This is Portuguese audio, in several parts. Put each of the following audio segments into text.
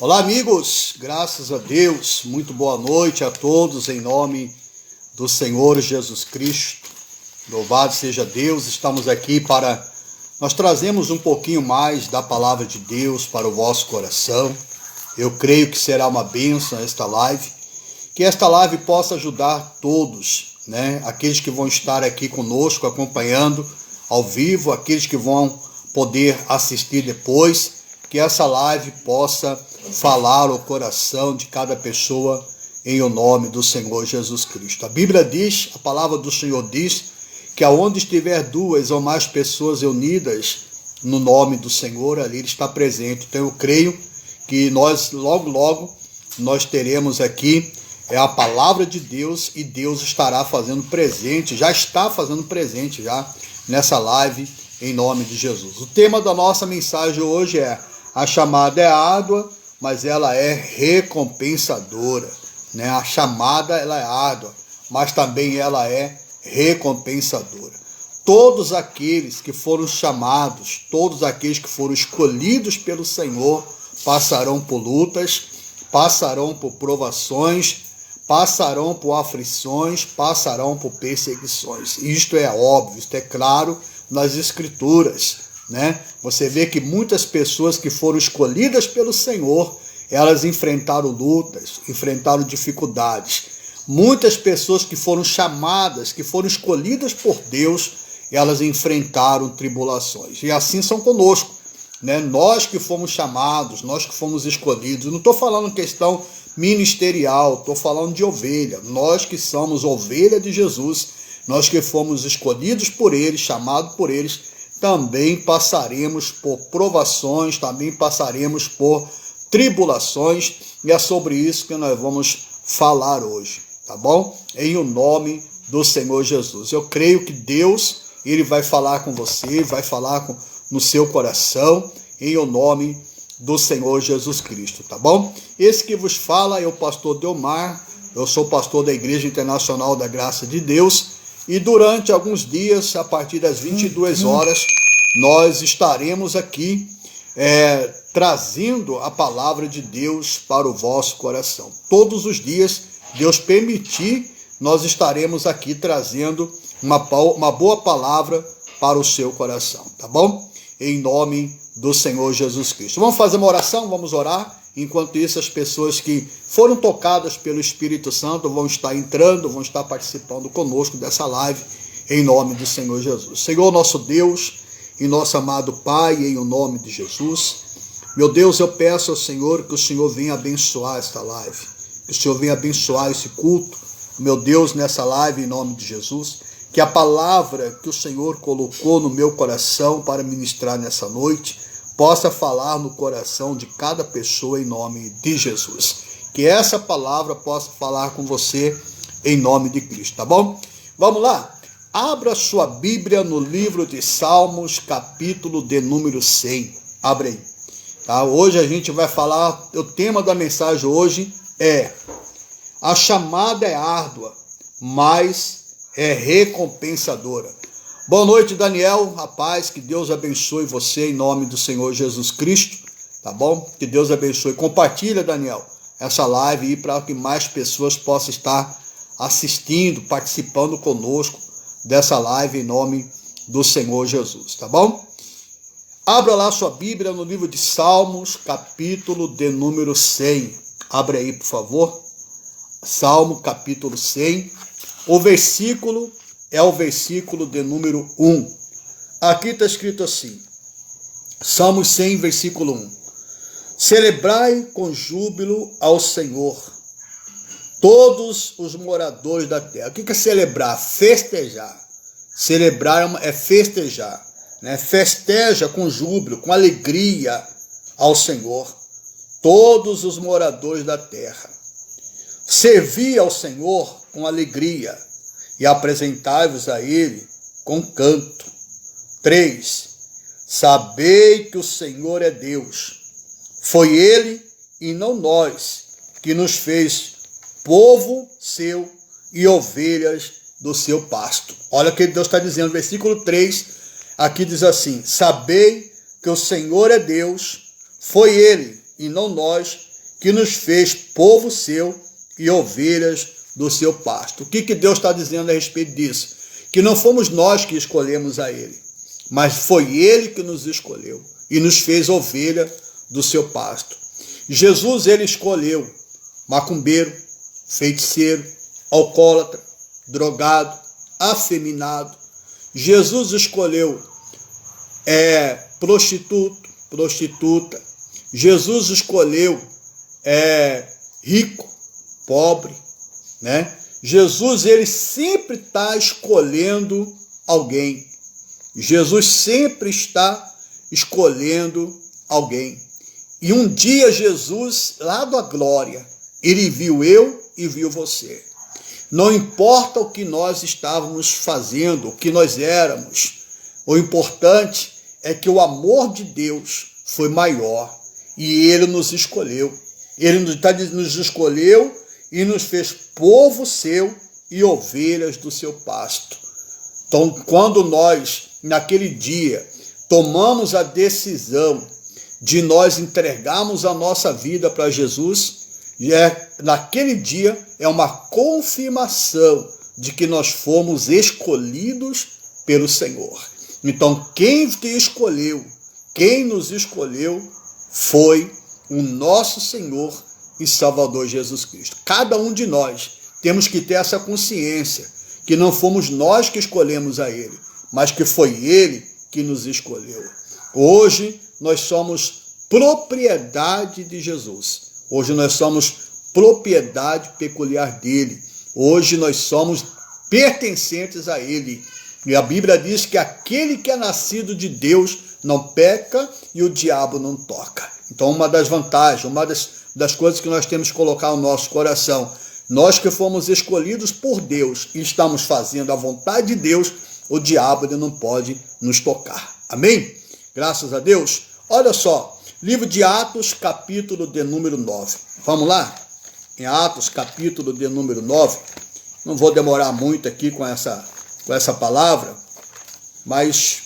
Olá, amigos, graças a Deus, muito boa noite a todos, em nome do Senhor Jesus Cristo. Louvado seja Deus, estamos aqui nós trazemos um pouquinho mais da palavra de Deus para o vosso coração. Eu creio que será uma bênção esta live, que esta live possa ajudar todos, aqueles que vão estar aqui conosco, acompanhando ao vivo, aqueles que vão poder assistir depois, que essa live possa falar ao coração de cada pessoa em o nome do Senhor Jesus Cristo. A Bíblia diz, a palavra do Senhor diz, que aonde estiver duas ou mais pessoas unidas no nome do Senhor, ali Ele está presente. Então eu creio que nós, logo, nós teremos aqui a palavra de Deus e Deus estará fazendo presente, já está fazendo presente já nessa live em nome de Jesus. O tema da nossa mensagem hoje é: a chamada é árdua, mas ela é recompensadora. A chamada ela é árdua, mas também ela é recompensadora. Todos aqueles que foram chamados, todos aqueles que foram escolhidos pelo Senhor, passarão por lutas, passarão por provações, passarão por aflições, passarão por perseguições. Isto é óbvio, isto é claro nas Escrituras. Você vê que muitas pessoas que foram escolhidas pelo Senhor, elas enfrentaram lutas, enfrentaram dificuldades. Muitas pessoas que foram chamadas, que foram escolhidas por Deus, elas enfrentaram tribulações. E assim são conosco. Nós que fomos chamados, nós que fomos escolhidos. Eu não estou falando questão ministerial, estou falando de ovelha. Nós que somos ovelha de Jesus, nós que fomos escolhidos por Ele, chamados por eles, também passaremos por provações, também passaremos por tribulações, e é sobre isso que nós vamos falar hoje, tá bom? Em o nome do Senhor Jesus. Eu creio que Deus, Ele vai falar com você, vai falar no seu coração, em o nome do Senhor Jesus Cristo, tá bom? Esse que vos fala é o pastor Delmar, eu sou pastor da Igreja Internacional da Graça de Deus, e durante alguns dias, a partir das 22 horas, nós estaremos aqui trazendo a palavra de Deus para o vosso coração. Todos os dias, Deus permitir, nós estaremos aqui trazendo uma boa palavra para o seu coração, tá bom? Em nome do Senhor Jesus Cristo. Vamos fazer uma oração, vamos orar. Enquanto isso, as pessoas que foram tocadas pelo Espírito Santo vão estar entrando, vão estar participando conosco dessa live, em nome do Senhor Jesus. Senhor, nosso Deus e nosso amado Pai, em o nome de Jesus, meu Deus, eu peço ao Senhor que o Senhor venha abençoar esta live, que o Senhor venha abençoar esse culto, meu Deus, nessa live, em nome de Jesus, que a palavra que o Senhor colocou no meu coração para ministrar nessa noite, possa falar no coração de cada pessoa em nome de Jesus. Que essa palavra possa falar com você em nome de Cristo, tá bom? Vamos lá? Abra sua Bíblia no livro de Salmos, capítulo de número 100. Abre aí. Tá? Hoje a gente vai falar, o tema da mensagem hoje é: a chamada é árdua, mas é recompensadora. Boa noite, Daniel, rapaz, que Deus abençoe você em nome do Senhor Jesus Cristo, tá bom? Que Deus abençoe. Compartilha, Daniel, essa live aí para que mais pessoas possam estar assistindo, participando conosco dessa live em nome do Senhor Jesus, tá bom? Abra lá sua Bíblia no livro de Salmos, capítulo de número 100. Abre aí, por favor. Salmo, capítulo 100. O versículo é o versículo de número 1. Aqui está escrito assim, Salmos 100, versículo 1. Celebrai com júbilo ao Senhor, todos os moradores da terra. O que é celebrar? Festejar. Celebrar é festejar. Festeja com júbilo, com alegria ao Senhor, todos os moradores da terra. Servi ao Senhor com alegria, e apresentai-vos a Ele com canto. 3. Sabei que o Senhor é Deus. Foi Ele e não nós que nos fez povo seu e ovelhas do seu pasto. Olha o que Deus está dizendo, versículo 3, aqui diz assim: sabei que o Senhor é Deus, foi Ele, e não nós, que nos fez povo seu e ovelhas do seu pasto. O que Deus está dizendo a respeito disso? Que não fomos nós que escolhemos a Ele, mas foi Ele que nos escolheu e nos fez ovelha do seu pasto. Jesus, Ele escolheu macumbeiro, feiticeiro, alcoólatra, drogado, afeminado. Jesus escolheu prostituta. Jesus escolheu rico, pobre, né? Jesus, ele sempre está escolhendo alguém. Jesus sempre está escolhendo alguém. E um dia Jesus, lá da glória, ele viu eu e viu você. Não importa o que nós estávamos fazendo, o que nós éramos, o importante é que o amor de Deus foi maior e Ele nos escolheu. Ele nos escolheu e nos fez povo seu e ovelhas do seu pasto. Então, quando nós, naquele dia, tomamos a decisão de nós entregarmos a nossa vida para Jesus, naquele dia é uma confirmação de que nós fomos escolhidos pelo Senhor. Então, quem nos escolheu foi o nosso Senhor e Salvador Jesus Cristo. Cada um de nós temos que ter essa consciência que não fomos nós que escolhemos a Ele, mas que foi Ele que nos escolheu. Hoje nós somos propriedade de Jesus. Hoje nós somos propriedade peculiar dele. Hoje nós somos pertencentes a ele. E a Bíblia diz que aquele que é nascido de Deus não peca e o diabo não toca. Então, uma das vantagens, uma das coisas que nós temos que colocar no nosso coração, nós que fomos escolhidos por Deus e estamos fazendo a vontade de Deus, o diabo ele não pode nos tocar. Amém? Graças a Deus. Olha só, livro de Atos, capítulo de número 9. Vamos lá? Em Atos, capítulo de número 9. Não vou demorar muito aqui com essa palavra, mas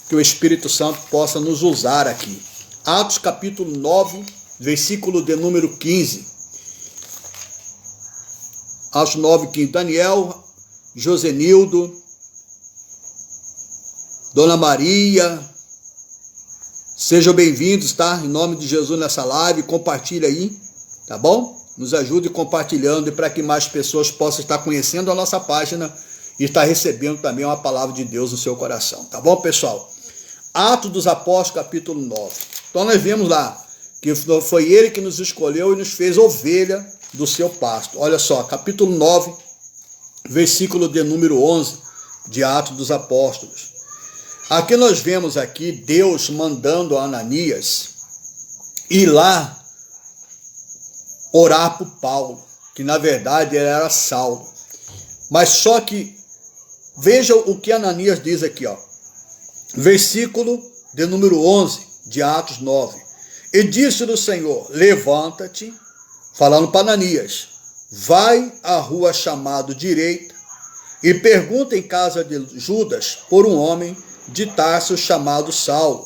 que o Espírito Santo possa nos usar aqui. Atos, capítulo 9, versículo de número 15. Atos 9, 15. Daniel, Josenildo, Dona Maria, sejam bem-vindos, tá? Em nome de Jesus nessa live, compartilha aí, tá bom? Nos ajude compartilhando e para que mais pessoas possam estar conhecendo a nossa página e estar recebendo também uma palavra de Deus no seu coração, tá bom, pessoal? Atos dos Apóstolos, capítulo 9. Então nós vemos lá que foi Ele que nos escolheu e nos fez ovelha do seu pasto. Olha só, capítulo 9, versículo de número 11 de Atos dos Apóstolos. Aqui nós vemos aqui Deus mandando a Ananias ir lá orar por Paulo, que na verdade ele era Saulo. Mas só que, veja o que Ananias diz aqui, ó. Versículo de número 11 de Atos 9. E disse-lhe o Senhor, levanta-te, falando para Ananias, vai à rua chamada Direita e pergunta em casa de Judas por um homem de Tarso chamado Saulo,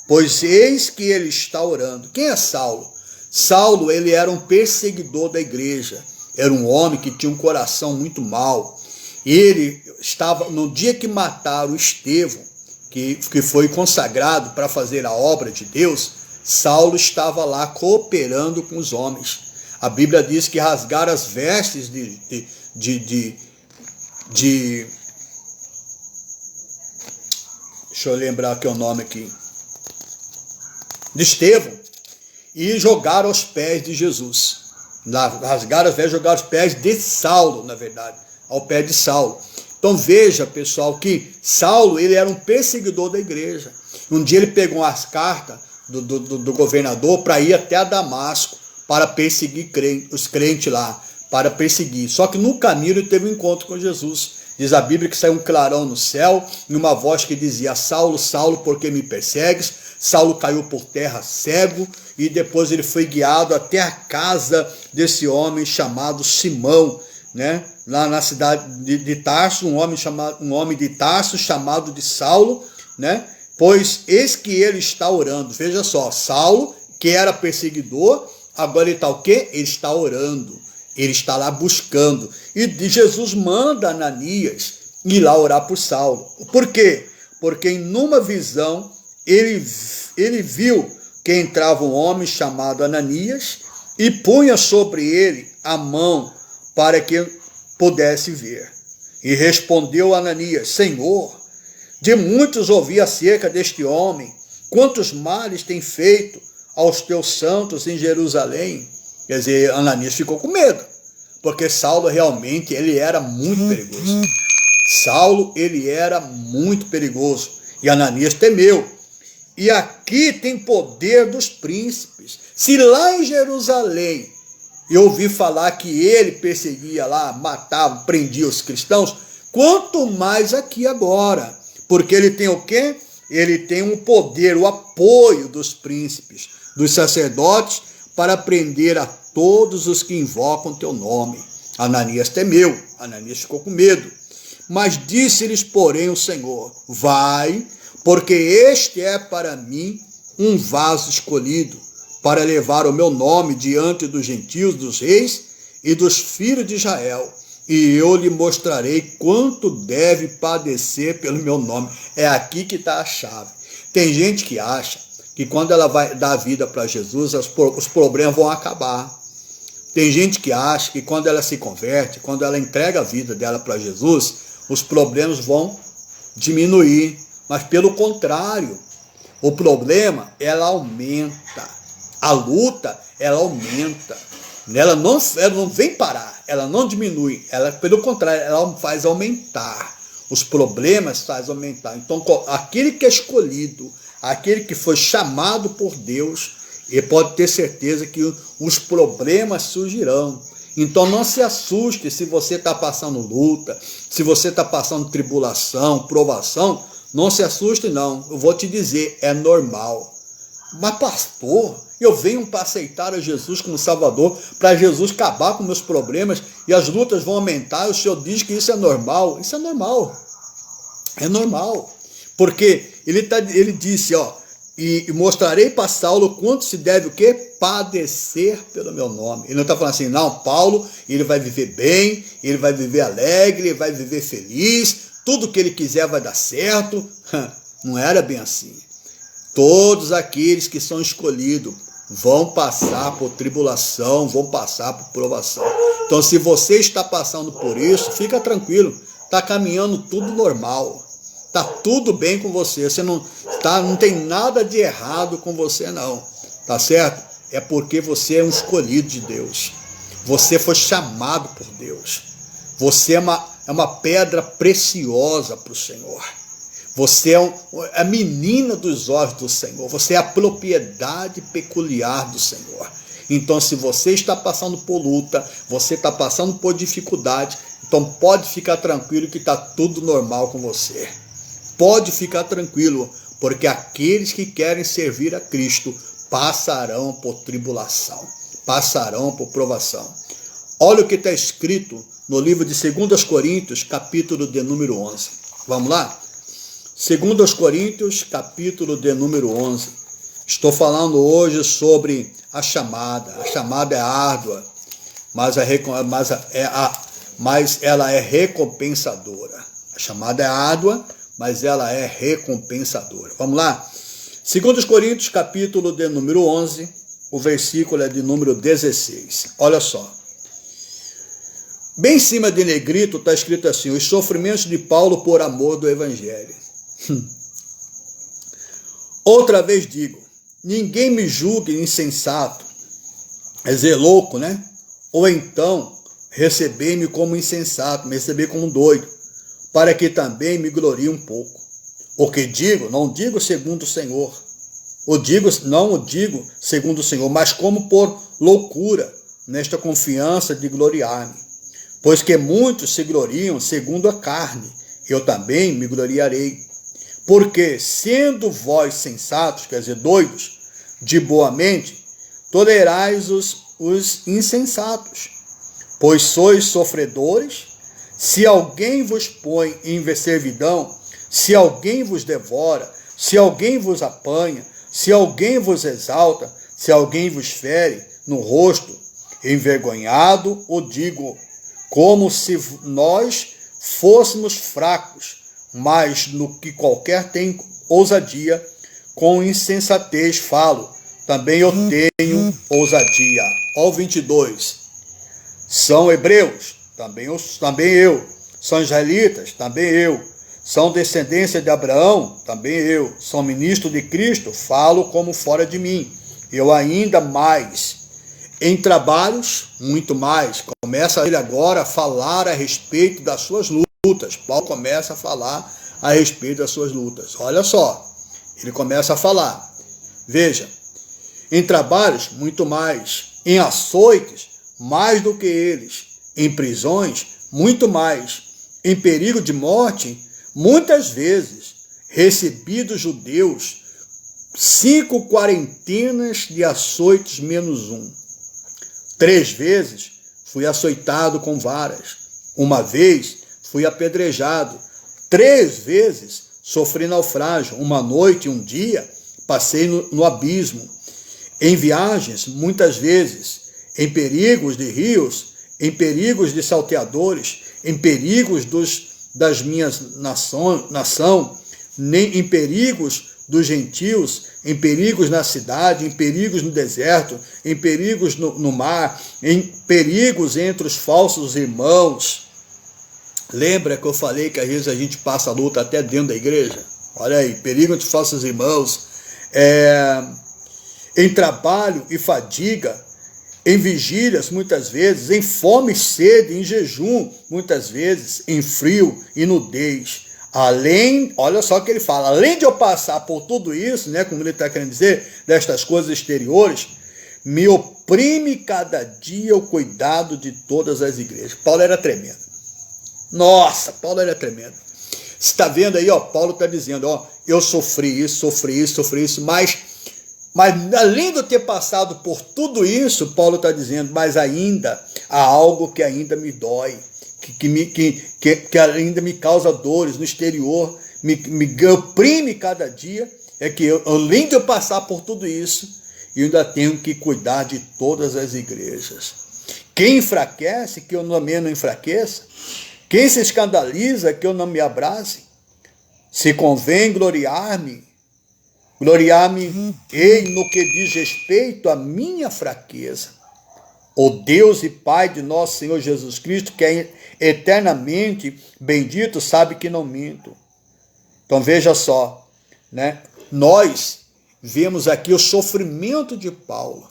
pois eis que ele está orando. Quem é Saulo? Saulo, ele era um perseguidor da igreja, era um homem que tinha um coração muito mau. Ele estava, no dia que mataram Estevão, que foi consagrado para fazer a obra de Deus, Saulo estava lá cooperando com os homens. A Bíblia diz que rasgaram as vestes deixa eu lembrar aqui o nome aqui, de Estevão, e jogaram aos pés de Jesus. Rasgaram as vestes, jogaram aos pés de Saulo, na verdade, ao pé de Saulo. Então veja, pessoal, que Saulo, ele era um perseguidor da igreja. Um dia ele pegou as cartas do governador para ir até Damasco, para perseguir os crentes lá, para perseguir. Só que no caminho ele teve um encontro com Jesus. Diz a Bíblia que saiu um clarão no céu e uma voz que dizia, Saulo, Saulo, por que me persegues? Saulo caiu por terra cego e depois ele foi guiado até a casa desse homem chamado Simão. né? Lá na cidade de Tarso, um homem de Tarso chamado de Saulo, né? Pois eis que ele está orando. Veja só, Saulo, que era perseguidor, agora ele está o quê? Ele está orando. Ele está lá buscando. E Jesus manda Ananias ir lá orar por Saulo. Por quê? Porque em numa visão ele viu que entrava um homem chamado Ananias e punha sobre ele a mão para que pudesse ver. E respondeu Ananias: Senhor, de muitos ouvi acerca deste homem, quantos males tem feito aos teus santos em Jerusalém. Quer dizer, Ananias ficou com medo, porque Saulo realmente ele era muito perigoso. Saulo ele era muito perigoso e Ananias temeu. E aqui tem poder dos príncipes. Se lá em Jerusalém eu ouvi falar que ele perseguia lá, matava, prendia os cristãos, quanto mais aqui agora. Porque ele tem o quê? Ele tem um poder, o apoio dos príncipes, dos sacerdotes, para prender a todos os que invocam teu nome. Ananias temeu, Ananias ficou com medo. Mas disse-lhes, porém, o Senhor: vai, porque este é para mim um vaso escolhido, para levar o meu nome diante dos gentios, dos reis e dos filhos de Israel. E eu lhe mostrarei quanto deve padecer pelo meu nome. É aqui que está a chave. Tem gente que acha que quando ela vai dar vida para Jesus, os problemas vão acabar. Tem gente que acha que quando ela se converte, quando ela entrega a vida dela para Jesus, os problemas vão diminuir. Mas pelo contrário, o problema, ela aumenta. A luta, ela aumenta. Ela não vem parar, ela não diminui. Ela, pelo contrário, ela faz aumentar. Os problemas faz aumentar. Então, aquele que é escolhido, aquele que foi chamado por Deus, ele pode ter certeza que os problemas surgirão. Então não se assuste se você está passando luta, se você está passando tribulação, provação, não se assuste não. Eu vou te dizer, é normal. Mas pastor, eu venho para aceitar a Jesus como Salvador, para Jesus acabar com meus problemas e as lutas vão aumentar, o Senhor diz que isso é normal. Isso é normal. É normal. Porque ele disse, e mostrarei para Saulo quanto se deve o quê? Padecer pelo meu nome. Ele não está falando assim, não, Paulo, ele vai viver bem, ele vai viver alegre, ele vai viver feliz, tudo que ele quiser vai dar certo. Não era bem assim. Todos aqueles que são escolhidos vão passar por tribulação, vão passar por provação. Então, se você está passando por isso, fica tranquilo, está caminhando tudo normal. Está tudo bem com você, não tem nada de errado com você não, tá certo? É porque você é um escolhido de Deus, você foi chamado por Deus, você é uma pedra preciosa para o Senhor, você é a menina dos olhos do Senhor, você é a propriedade peculiar do Senhor. Então, se você está passando por luta, você está passando por dificuldade, então pode ficar tranquilo que está tudo normal com você. Pode ficar tranquilo, porque aqueles que querem servir a Cristo passarão por tribulação, passarão por provação. Olha o que está escrito no livro de 2 Coríntios, capítulo de número 11. Vamos lá? 2 Coríntios, capítulo de número 11. Estou falando hoje sobre a chamada. A chamada é árdua, mas ela é recompensadora. A chamada é árdua, mas ela é recompensadora. Vamos lá? 2 Coríntios, capítulo de número 11, o versículo é de número 16. Olha só. Bem em cima de negrito está escrito assim, os sofrimentos de Paulo por amor do Evangelho. Outra vez digo, ninguém me julgue insensato, quer dizer, louco, né? Ou então, receber-me como insensato, me receber como doido, para que também me glorie um pouco. O que digo, não digo segundo o Senhor. Não o digo segundo o Senhor, mas como por loucura, nesta confiança de gloriar-me. Pois que muitos se gloriam segundo a carne, eu também me gloriarei. Porque, sendo vós sensatos, quer dizer, doidos, de boa mente, tolerais os insensatos. pois sois sofredores. Se alguém vos põe em servidão, se alguém vos devora, se alguém vos apanha, se alguém vos exalta, se alguém vos fere no rosto, envergonhado o digo, como se nós fôssemos fracos, mas no que qualquer tem ousadia, com insensatez falo, também eu tenho ousadia. Ó 22. São hebreus, também eu. São israelitas, também eu. São descendência de Abraão, também eu. São ministro de Cristo, falo como fora de mim. Eu ainda mais. Em trabalhos, muito mais. Começa ele agora a falar a respeito das suas lutas. Paulo começa a falar a respeito das suas lutas. Olha só, ele começa a falar. Veja, em trabalhos, muito mais. Em açoites, mais do que eles. Em prisões, muito mais. Em perigo de morte, muitas vezes. Recebi dos judeus 5 quarentenas de açoites menos 1. 3 vezes fui açoitado com varas. 1 vez fui apedrejado. 3 vezes sofri naufrágio. 1 noite e 1 dia passei no abismo. Em viagens, muitas vezes. Em perigos de rios, em perigos de salteadores, em perigos das minhas nação, nem em perigos dos gentios, em perigos na cidade, em perigos no deserto, em perigos no mar, em perigos entre os falsos irmãos. Lembra que eu falei que às vezes a gente passa a luta até dentro da igreja? Olha aí, perigo entre falsos irmãos, em trabalho e fadiga, em vigílias muitas vezes, em fome e sede, em jejum muitas vezes, em frio e nudez. Além, olha só o que ele fala, além de eu passar por tudo isso, né, como ele está querendo dizer, destas coisas exteriores, me oprime cada dia o cuidado de todas as igrejas. Paulo era tremendo. Nossa, Paulo era tremendo. Você está vendo aí, ó, Paulo está dizendo, ó, eu sofri isso, mas além de eu ter passado por tudo isso, Paulo está dizendo, mas ainda há algo que ainda me dói, que ainda me causa dores no exterior, me oprime cada dia, é que além de eu passar por tudo isso, eu ainda tenho que cuidar de todas as igrejas. Quem enfraquece, que eu também não enfraqueça. Quem se escandaliza, que eu não me abrace. Se convém gloriar-me, ei no que diz respeito à minha fraqueza. O Deus e Pai de nosso Senhor Jesus Cristo, que é eternamente bendito, sabe que não minto. Então veja só, né? Nós vemos aqui o sofrimento de Paulo.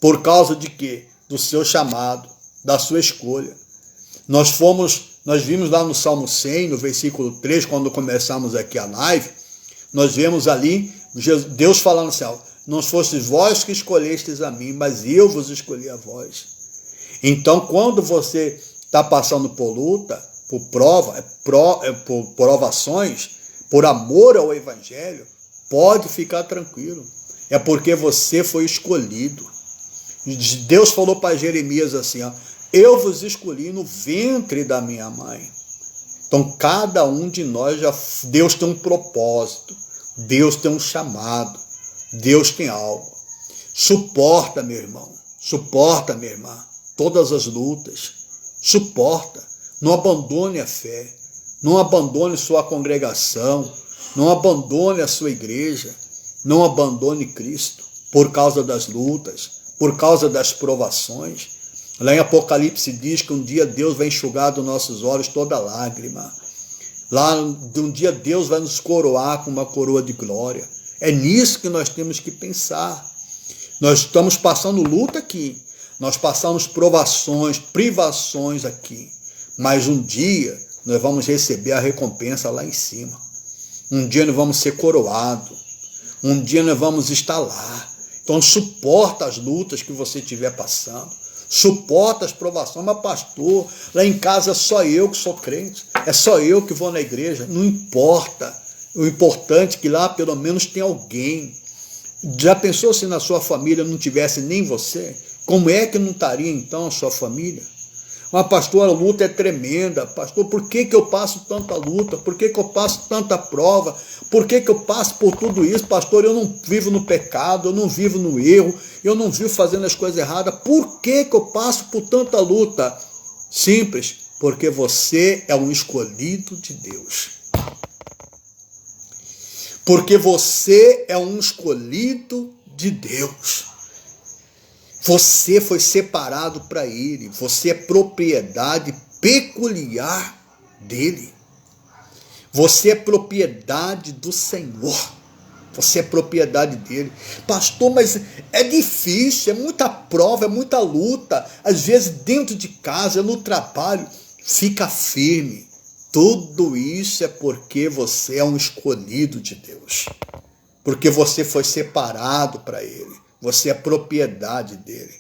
Por causa de quê? Do seu chamado, da sua escolha. Nós vimos lá no Salmo 100, no versículo 3, quando começamos aqui a live, nós vemos ali Deus falando assim, não fostes vós que escolhestes a mim, mas eu vos escolhi a vós. Então, quando você está passando por luta, por por provações, por amor ao Evangelho, pode ficar tranquilo. É porque você foi escolhido. Deus falou para Jeremias assim, eu vos escolhi no ventre da minha mãe. Então, cada um de nós, Deus tem um propósito. Deus tem um chamado, Deus tem algo. Suporta, meu irmão, suporta, minha irmã, todas as lutas, suporta. Não abandone a fé, não abandone sua congregação, não abandone a sua igreja, não abandone Cristo por causa das lutas, por causa das provações. Lá em Apocalipse diz que um dia Deus vai enxugar dos nossos olhos toda lágrima. Lá, um dia Deus vai nos coroar com uma coroa de glória. É nisso que nós temos que pensar. Nós estamos passando luta aqui. Nós passamos provações, privações aqui. Mas um dia nós vamos receber a recompensa lá em cima. Um dia nós vamos ser coroados. Um dia nós vamos estar lá. Então suporta as lutas que você estiver passando. Suporta as provações. Mas pastor, lá em casa é só eu que sou crente. É só eu que vou na igreja. Não importa. O importante é que lá pelo menos tem alguém. Já pensou se na sua família não tivesse nem você? Como é que não estaria então a sua família? Mas, pastor, a luta é tremenda. Pastor, por que eu passo tanta luta? Por que eu passo tanta prova? Por que eu passo por tudo isso? Pastor, eu não vivo no pecado, eu não vivo no erro, eu não vivo fazendo as coisas erradas. Por que eu passo por tanta luta? Simples, porque você é um escolhido de Deus. Porque você é um escolhido de Deus. Você foi separado para Ele. Você é propriedade peculiar dEle. Você é propriedade do Senhor. Você é propriedade dEle. Pastor, mas é difícil, é muita prova, é muita luta. Às vezes dentro de casa, no trabalho. Fica firme. Tudo isso é porque você é um escolhido de Deus. Porque você foi separado para Ele. Você é propriedade dEle.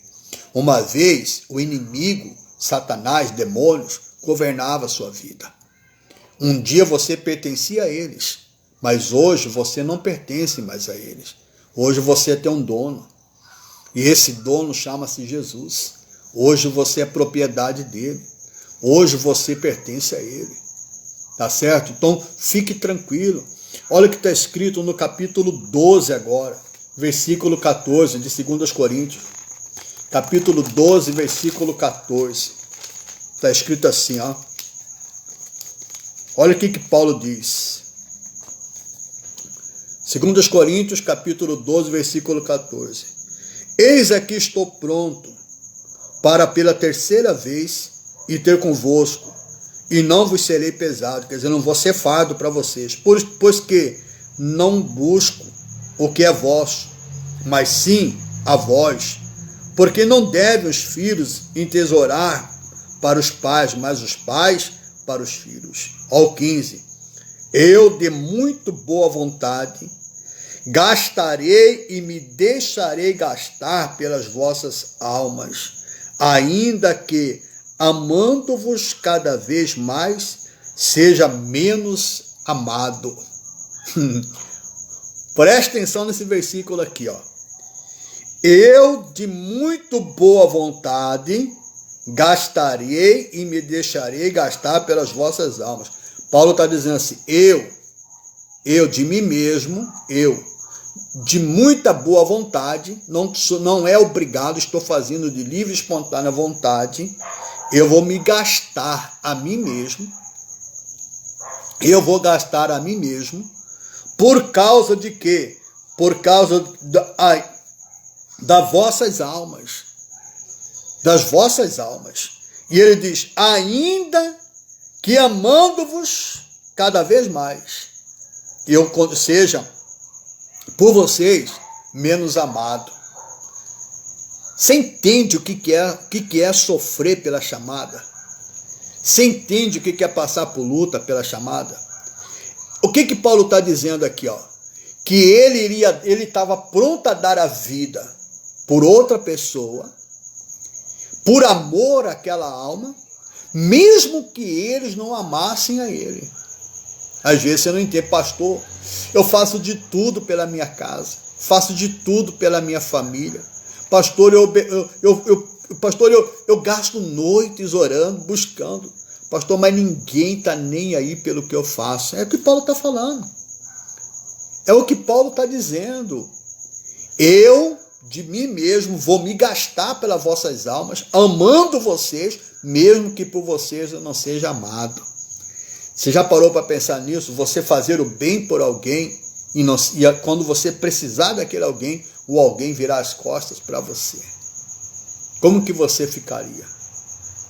Uma vez, o inimigo, Satanás, demônios, governava a sua vida. Um dia você pertencia a eles, mas hoje você não pertence mais a eles. Hoje você tem um dono. E esse dono chama-se Jesus. Hoje você é propriedade dele. Hoje você pertence a ele. Tá certo? Então, fique tranquilo. Olha o que está escrito no capítulo 12 agora, versículo 14 de 2 Coríntios. Capítulo 12, versículo 14. Está escrito assim, ó. Olha o que Paulo diz. 2 Coríntios, capítulo 12, versículo 14. Eis aqui estou pronto para pela terceira vez ir ter convosco, e não vos serei pesado, quer dizer, não vou ser fardo para vocês, pois que não busco o que é vosso, mas sim a vós, porque não devem os filhos entesourar para os pais, mas os pais para os filhos. Ao 15. Eu, de muito boa vontade, gastarei e me deixarei gastar pelas vossas almas, ainda que, amando-vos cada vez mais, seja menos amado. Presta atenção nesse versículo aqui, ó. Eu, de muito boa vontade, gastarei e me deixarei gastar pelas vossas almas. Paulo está dizendo assim, eu de mim mesmo, eu, de muita boa vontade, não é obrigado, estou fazendo de livre e espontânea vontade, eu vou me gastar a mim mesmo, por causa de quê? Por causa das vossas almas, E ele diz, ainda que amando-vos cada vez mais, eu seja por vocês menos amado. Você entende o que é sofrer pela chamada? Você entende o que é passar por luta pela chamada? O que Paulo está dizendo aqui, ó? Que ele estava pronto a dar a vida por outra pessoa, por amor àquela alma, mesmo que eles não amassem a ele. Às vezes você não entende, pastor, eu faço de tudo pela minha casa, faço de tudo pela minha família. Pastor, eu gasto noites orando, buscando. Pastor, mas ninguém está nem aí pelo que eu faço. É o que Paulo está falando. É o que Paulo está dizendo. Eu, de mim mesmo, vou me gastar pelas vossas almas, amando vocês, mesmo que por vocês eu não seja amado. Você já parou para pensar nisso? Você fazer o bem por alguém e quando você precisar daquele alguém, o alguém virar as costas para você. Como que você ficaria?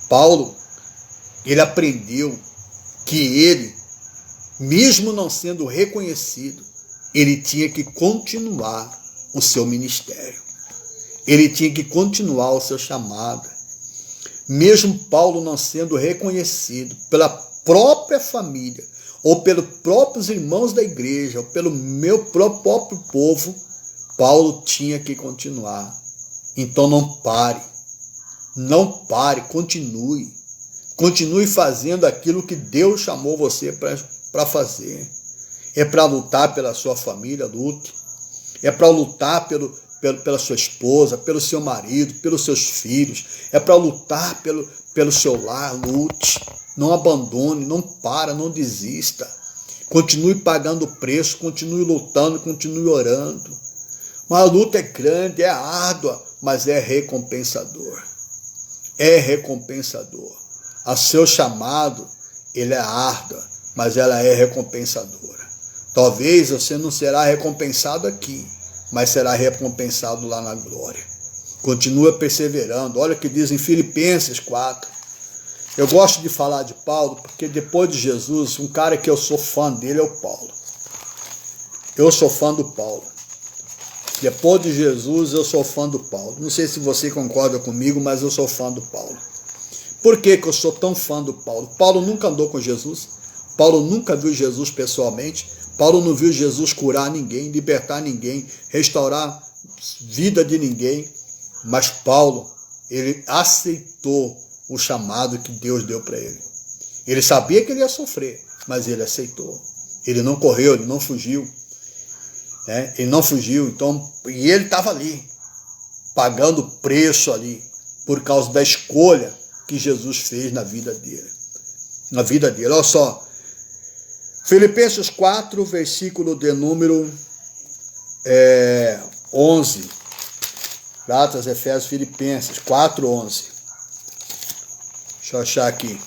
Paulo, ele aprendeu que ele, mesmo não sendo reconhecido, ele tinha que continuar o seu ministério. Ele tinha que continuar o seu chamado. Mesmo Paulo não sendo reconhecido pela própria família, ou pelos próprios irmãos da igreja, ou pelo meu próprio povo, Paulo tinha que continuar. Então não pare, continue fazendo aquilo que Deus chamou você para fazer. É para lutar pela sua família, lute. É para lutar pela sua esposa, pelo seu marido, pelos seus filhos. É para lutar pelo seu lar. Lute, não abandone, não para, não desista. Continue pagando o preço, continue lutando, continue orando. Mas a luta é grande, é árdua, mas é recompensador. É recompensador. O seu chamado, ele é árdua, mas ela é recompensadora. Talvez você não será recompensado aqui, mas será recompensado lá na glória. Continua perseverando. Olha o que diz em Filipenses 4. Eu gosto de falar de Paulo, porque depois de Jesus, um cara que eu sou fã dele é o Paulo. Eu sou fã do Paulo. Depois de Jesus, eu sou fã do Paulo. Não sei se você concorda comigo, mas eu sou fã do Paulo. Por que eu sou tão fã do Paulo? Paulo nunca andou com Jesus. Paulo nunca viu Jesus pessoalmente. Paulo não viu Jesus curar ninguém, libertar ninguém, restaurar vida de ninguém. Mas Paulo, ele aceitou o chamado que Deus deu para ele. Ele sabia que ele ia sofrer, mas ele aceitou. Ele não correu, ele não fugiu. Ele não fugiu, então, e ele estava ali, pagando preço ali, por causa da escolha que Jesus fez na vida dele. Na vida dele, olha só. Filipenses 4, versículo de número 11. Gálatas, Efésios, Filipenses 4, 11. Deixa eu achar aqui.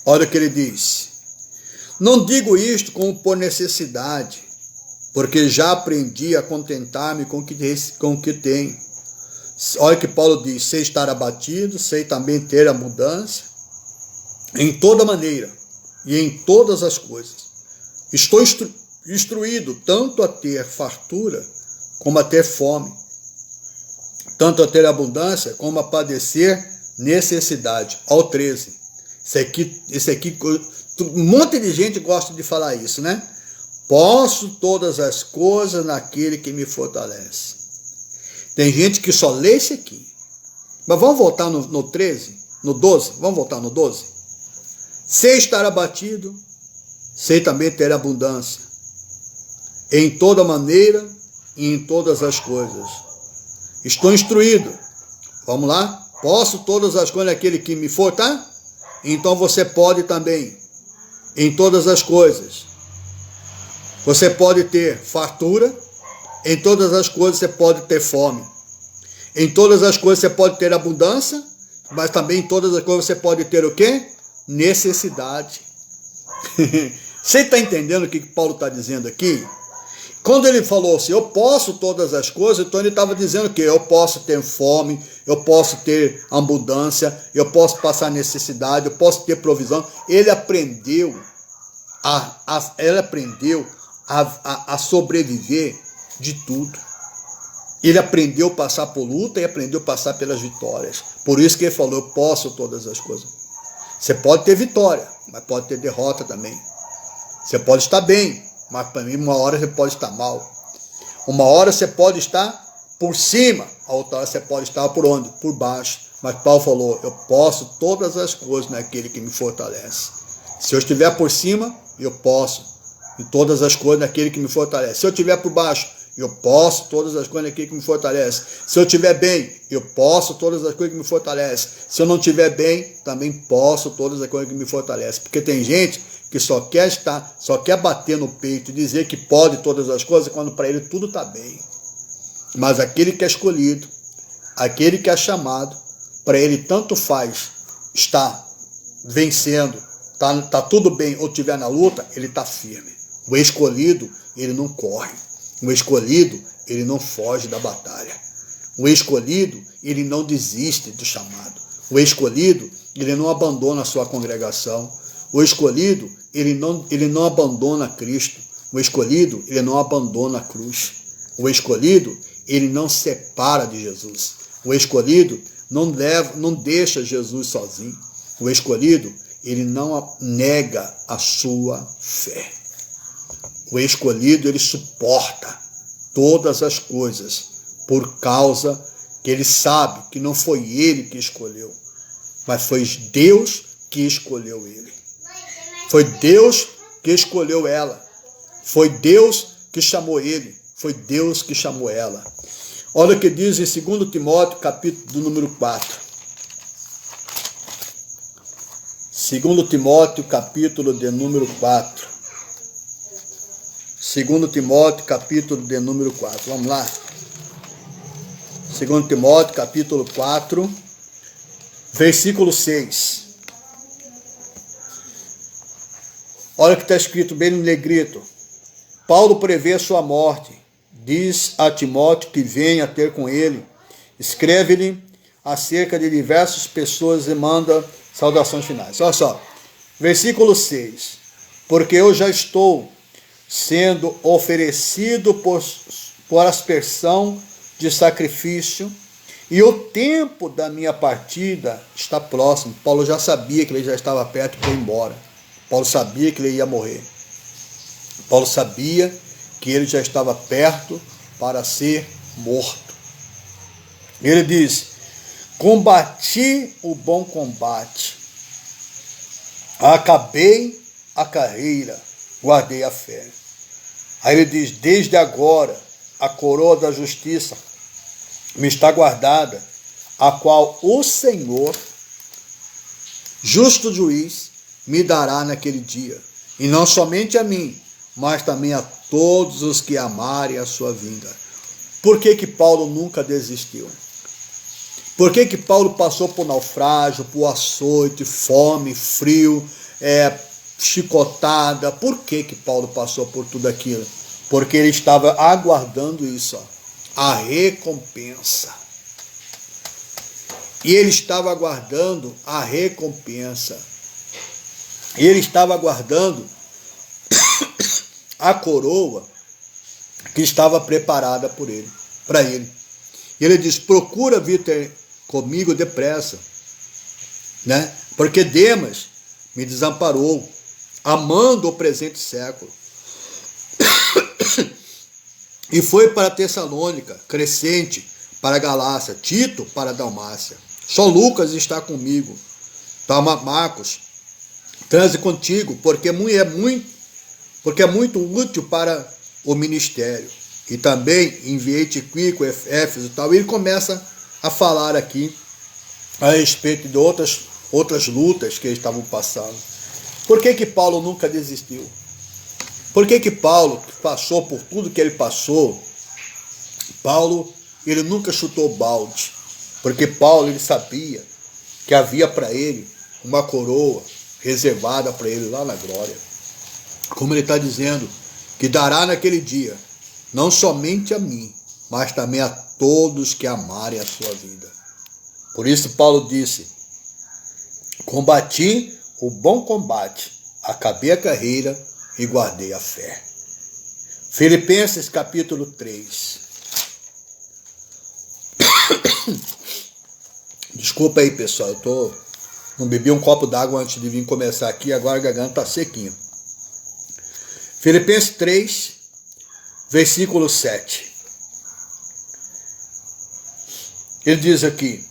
Olha o que ele diz. Não digo isto como por necessidade, porque já aprendi a contentar-me com o que tenho. Olha o que Paulo diz, sei estar abatido, sei também ter abundância, em toda maneira e em todas as coisas. Estou instruído tanto a ter fartura como a ter fome, tanto a ter abundância como a padecer necessidade. Ao 13. Esse aqui, um monte de gente gosta de falar isso, né? Posso todas as coisas naquele que me fortalece. Tem gente que só lê esse aqui. Mas vamos voltar no 13, no 12? Vamos voltar no 12? Sei estar abatido, sei também ter abundância. Em toda maneira e em todas as coisas. Estou instruído. Vamos lá? Posso todas as coisas naquele que me fortalece? Então você pode também. Em todas as coisas. Você pode ter fartura. Em todas as coisas você pode ter fome. Em todas as coisas você pode ter abundância. Mas também em todas as coisas você pode ter o quê? Necessidade. Você está entendendo o que Paulo está dizendo aqui? Quando ele falou assim, eu posso todas as coisas, então ele estava dizendo que eu posso ter fome, eu posso ter abundância, eu posso passar necessidade, eu posso ter provisão. Ele aprendeu a sobreviver de tudo. Ele aprendeu a passar por luta e aprendeu a passar pelas vitórias. Por isso que ele falou, eu posso todas as coisas. Você pode ter vitória, mas pode ter derrota também. Você pode estar bem, mas para mim uma hora você pode estar mal. Uma hora você pode estar por cima, a outra hora você pode estar por onde? Por baixo. Mas Paulo falou, eu posso todas as coisas naquele que me fortalece. Se eu estiver por cima, eu posso. E todas as coisas naquele que me fortalece. Se eu estiver por baixo, eu posso todas as coisas naquele que me fortalece. Se eu estiver bem, eu posso todas as coisas que me fortalece. Se eu não estiver bem, também posso todas as coisas que me fortalece. Porque tem gente que só quer bater no peito e dizer que pode todas as coisas, quando para ele tudo está bem. Mas aquele que é escolhido, aquele que é chamado, para ele tanto faz estar vencendo, tá tudo bem ou estiver na luta, ele está firme. O escolhido, ele não corre. O escolhido, ele não foge da batalha. O escolhido, ele não desiste do chamado. O escolhido, ele não abandona a sua congregação. O escolhido, ele não abandona Cristo. O escolhido, ele não abandona a cruz. O escolhido, ele não separa de Jesus. O escolhido não deixa Jesus sozinho. O escolhido, ele não nega a sua fé. O escolhido, ele suporta todas as coisas por causa que ele sabe que não foi ele que escolheu, mas foi Deus que escolheu ele. Foi Deus que escolheu ela. Foi Deus que chamou ele. Foi Deus que chamou ela. Olha o que diz em 2 Timóteo, capítulo do número 4. 2 Timóteo, capítulo de número 4. 2 Timóteo, capítulo de número 4. Vamos lá. 2 Timóteo, capítulo 4, versículo 6. Olha o que está escrito bem no negrito. Paulo prevê a sua morte. Diz a Timóteo que venha ter com ele. Escreve-lhe acerca de diversas pessoas e manda saudações finais. Olha só. Versículo 6. Porque eu já estou sendo oferecido por aspersão de sacrifício, e o tempo da minha partida está próximo. Paulo já sabia que ele já estava perto para ir embora. Paulo sabia que ele ia morrer. Paulo sabia que ele já estava perto para ser morto. Ele diz: combati o bom combate, acabei a carreira, guardei a fé. Aí ele diz: desde agora a coroa da justiça me está guardada, a qual o Senhor, justo juiz, me dará naquele dia. E não somente a mim, mas também a todos os que amarem a sua vinda. Por que Paulo nunca desistiu? Por que Paulo passou por naufrágio, por açoite, fome, frio, chicotada? Por que Paulo passou por tudo aquilo? Porque ele estava aguardando isso, a recompensa. E ele estava aguardando a recompensa. Ele estava aguardando a coroa que estava preparada para ele. E ele diz: procura vir ter comigo depressa, né? Porque Demas me desamparou, amando o presente século. E foi para Tessalônica, Crescente para Galácia, Tito para Dalmácia. Só Lucas está comigo. Toma Marcos, transe contigo, porque é muito útil para o ministério. E também enviei Tíquico, Éfeso e tal. E ele começa a falar aqui a respeito de outras lutas que eles estavam passando. Por que Paulo nunca desistiu? Por que Paulo passou por tudo que ele passou? Paulo, ele nunca chutou balde. Porque Paulo, ele sabia que havia para ele uma coroa reservada para ele lá na glória. Como ele está dizendo, que dará naquele dia, não somente a mim, mas também a todos que amarem a sua vida. Por isso Paulo disse: combati o bom combate, acabei a carreira e guardei a fé. Filipenses capítulo 3. Desculpa aí, pessoal, não bebi um copo d'água antes de vir começar aqui, agora a garganta está sequinha. Filipenses 3, versículo 7. Ele diz aqui: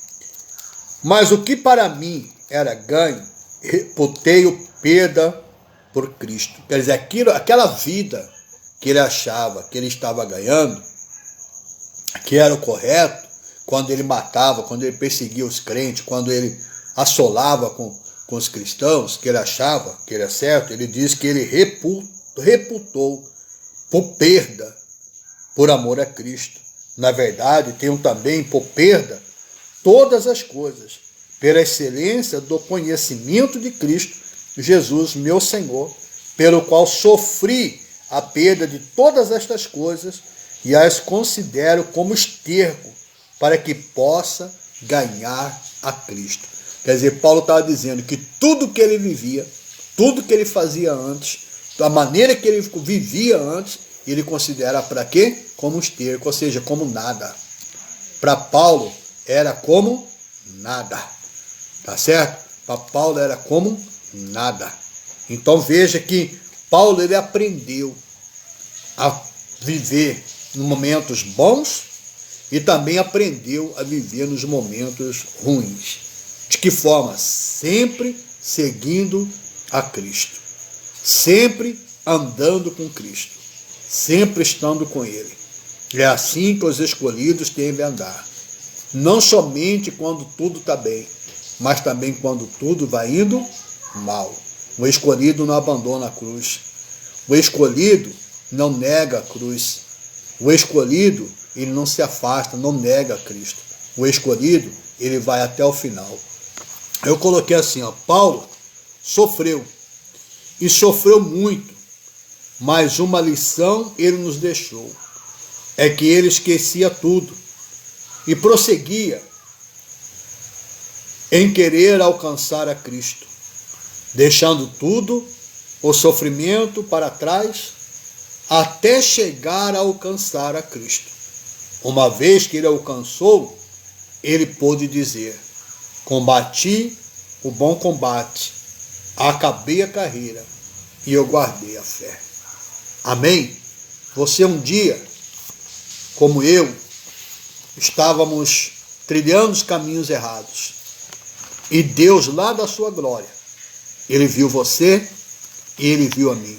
mas o que para mim era ganho, reputei-o perda por Cristo. Quer dizer, aquela vida que ele achava que ele estava ganhando, que era o correto, quando ele matava, quando ele perseguia os crentes, quando ele assolava com os cristãos, que ele achava que era certo, ele diz que ele reputou por perda, por amor a Cristo. Na verdade, tenho também por perda todas as coisas, pela excelência do conhecimento de Cristo Jesus, meu Senhor, pelo qual sofri a perda de todas estas coisas e as considero como esterco, para que possa ganhar a Cristo. Quer dizer, Paulo estava dizendo que tudo que ele vivia, tudo que ele fazia antes, da maneira que ele vivia antes, ele considera para quê? Como esterco, ou seja, como nada. Para Paulo era como nada. Tá certo? Para Paulo era como nada. Então veja que Paulo, ele aprendeu a viver nos momentos bons e também aprendeu a viver nos momentos ruins. De que forma? Sempre seguindo a Cristo. Sempre andando com Cristo. Sempre estando com Ele. É assim que os escolhidos têm de andar. Não somente quando tudo está bem, mas também quando tudo vai indo mal. O escolhido não abandona a cruz. O escolhido não nega a cruz. O escolhido, ele não se afasta, não nega a Cristo. O escolhido, ele vai até o final. Eu coloquei assim, Paulo sofreu, e sofreu muito, mas uma lição ele nos deixou, é que ele esquecia tudo e prosseguia em querer alcançar a Cristo, deixando tudo, o sofrimento para trás, até chegar a alcançar a Cristo. Uma vez que ele alcançou, ele pôde dizer: combati o bom combate, acabei a carreira e eu guardei a fé. Amém? Você um dia, como eu, estávamos trilhando os caminhos errados. E Deus, lá da sua glória, Ele viu você e Ele viu a mim.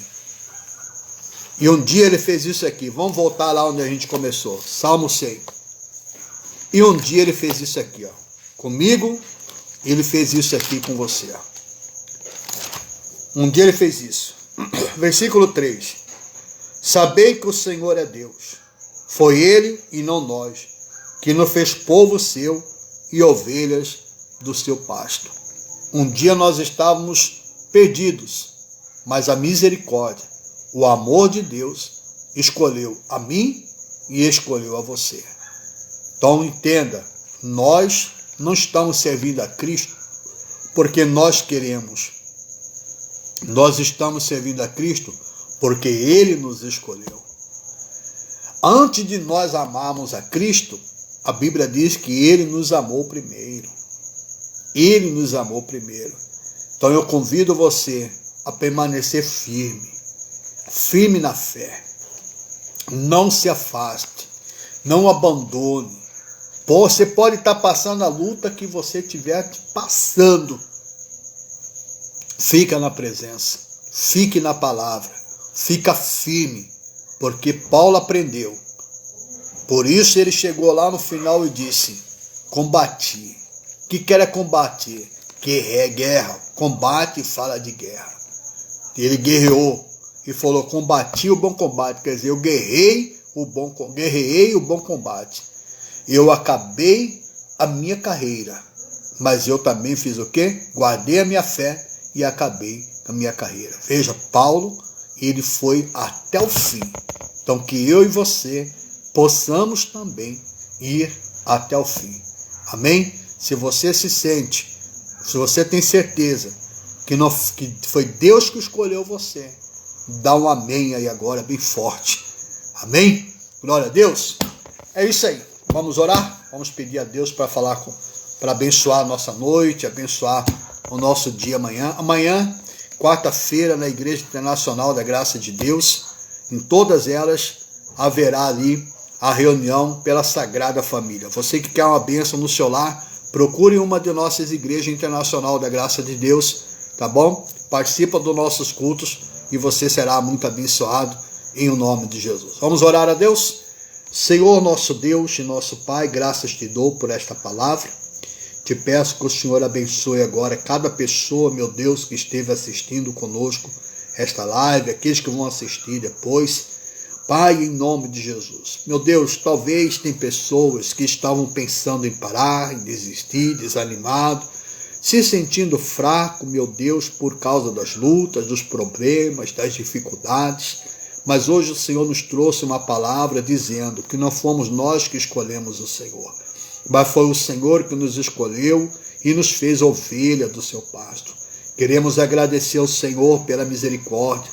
E um dia Ele fez isso aqui. Vamos voltar lá onde a gente começou. Salmo 100. E um dia Ele fez isso aqui, comigo. Ele fez isso aqui com você. Um dia Ele fez isso. Versículo 3. Sabei que o Senhor é Deus. Foi Ele e não nós, que nos fez povo seu e ovelhas do seu pasto. Um dia nós estávamos perdidos, mas a misericórdia, o amor de Deus escolheu a mim e escolheu a você. Então entenda, nós não estamos servindo a Cristo porque nós queremos. Nós estamos servindo a Cristo porque Ele nos escolheu. Antes de nós amarmos a Cristo, a Bíblia diz que Ele nos amou primeiro. Ele nos amou primeiro. Então eu convido você a permanecer firme. Firme na fé. Não se afaste. Não abandone. Você pode estar passando a luta que você estiver passando. Fica na presença. Fique na palavra. Fica firme. Porque Paulo aprendeu. Por isso ele chegou lá no final e disse: combati. O que era combater? Guerra. Combate fala de guerra. Ele guerreou e falou: combati o bom combate. Quer dizer, eu guerrei o bom combate. Eu acabei a minha carreira. Mas eu também fiz o quê? Guardei a minha fé e acabei a minha carreira. Veja, Paulo, ele foi até o fim. Então que eu e você possamos também ir até o fim. Amém? Se você se sente, se você tem certeza que foi Deus que escolheu você, dá um amém aí agora bem forte. Amém? Glória a Deus. É isso aí. Vamos orar? Vamos pedir a Deus para abençoar a nossa noite, abençoar o nosso dia amanhã. Amanhã, quarta-feira, na Igreja Internacional da Graça de Deus, em todas elas haverá ali a reunião pela Sagrada Família. Você que quer uma bênção no seu lar, procure uma de nossas igrejas internacional da Graça de Deus, tá bom? Participa dos nossos cultos e você será muito abençoado em o nome de Jesus. Vamos orar a Deus? Senhor, nosso Deus e nosso Pai, graças te dou por esta palavra. Te peço que o Senhor abençoe agora cada pessoa, meu Deus, que esteve assistindo conosco esta live, aqueles que vão assistir depois. Pai, em nome de Jesus. Meu Deus, talvez tem pessoas que estavam pensando em parar, em desistir, desanimado, se sentindo fraco, meu Deus, por causa das lutas, dos problemas, das dificuldades. Mas hoje o Senhor nos trouxe uma palavra dizendo que não fomos nós que escolhemos o Senhor, mas foi o Senhor que nos escolheu e nos fez ovelha do seu pasto. Queremos agradecer ao Senhor pela misericórdia.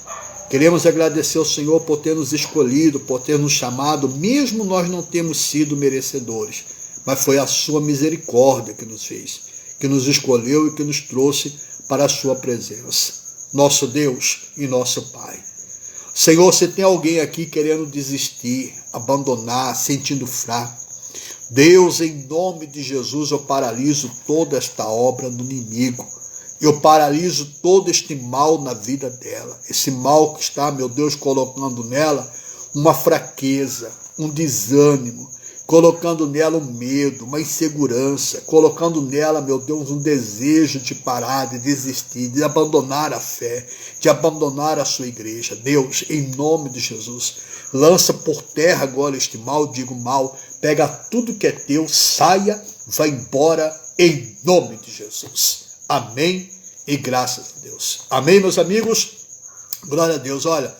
Queremos agradecer ao Senhor por ter nos escolhido, por ter nos chamado, mesmo nós não temos sido merecedores, mas foi a sua misericórdia que nos fez, que nos escolheu e que nos trouxe para a sua presença. Nosso Deus e nosso Pai. Senhor, se tem alguém aqui querendo desistir, abandonar, sentindo fraco, Deus, em nome de Jesus, eu paraliso toda esta obra do inimigo. Eu paraliso todo este mal na vida dela. Esse mal que está, meu Deus, colocando nela uma fraqueza, um desânimo, colocando nela um medo, uma insegurança, colocando nela, meu Deus, um desejo de parar, de desistir, de abandonar a fé, de abandonar a sua igreja. Deus, em nome de Jesus, lança por terra agora este mal, digo mal, pega tudo que é teu, saia, vai embora, em nome de Jesus. Amém e graças a Deus. Amém, meus amigos? Glória a Deus. Olha,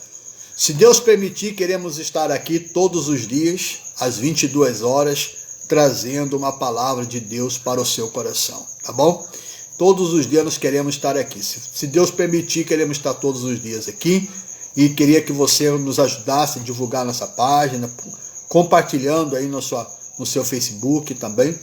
se Deus permitir, queremos estar aqui todos os dias, às 22 horas, trazendo uma palavra de Deus para o seu coração, tá bom? Todos os dias nós queremos estar aqui. Se Deus permitir, queremos estar todos os dias aqui. E queria que você nos ajudasse a divulgar nossa página, compartilhando aí no seu Facebook também.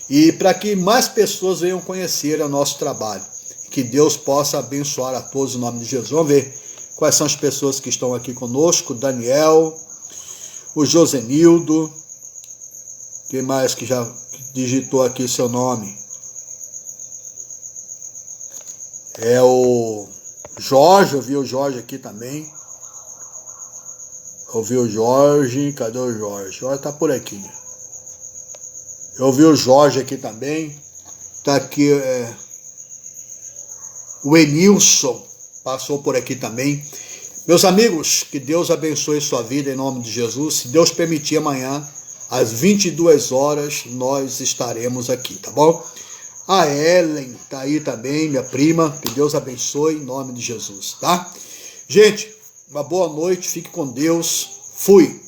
E para que mais pessoas venham conhecer o nosso trabalho. Que Deus possa abençoar a todos em nome de Jesus. Vamos ver quais são as pessoas que estão aqui conosco. Daniel, o Josenildo, quem mais que já digitou aqui seu nome? É o Jorge, eu vi o Jorge aqui também. Eu vi o Jorge, cadê o Jorge? O Jorge tá por aqui. Eu vi o Jorge aqui também. Tá aqui o Enilson, passou por aqui também. Meus amigos, que Deus abençoe sua vida em nome de Jesus. Se Deus permitir, amanhã, às 22 horas, nós estaremos aqui, tá bom? A Ellen tá aí também, minha prima. Que Deus abençoe em nome de Jesus, tá? Gente, uma boa noite, fique com Deus. Fui!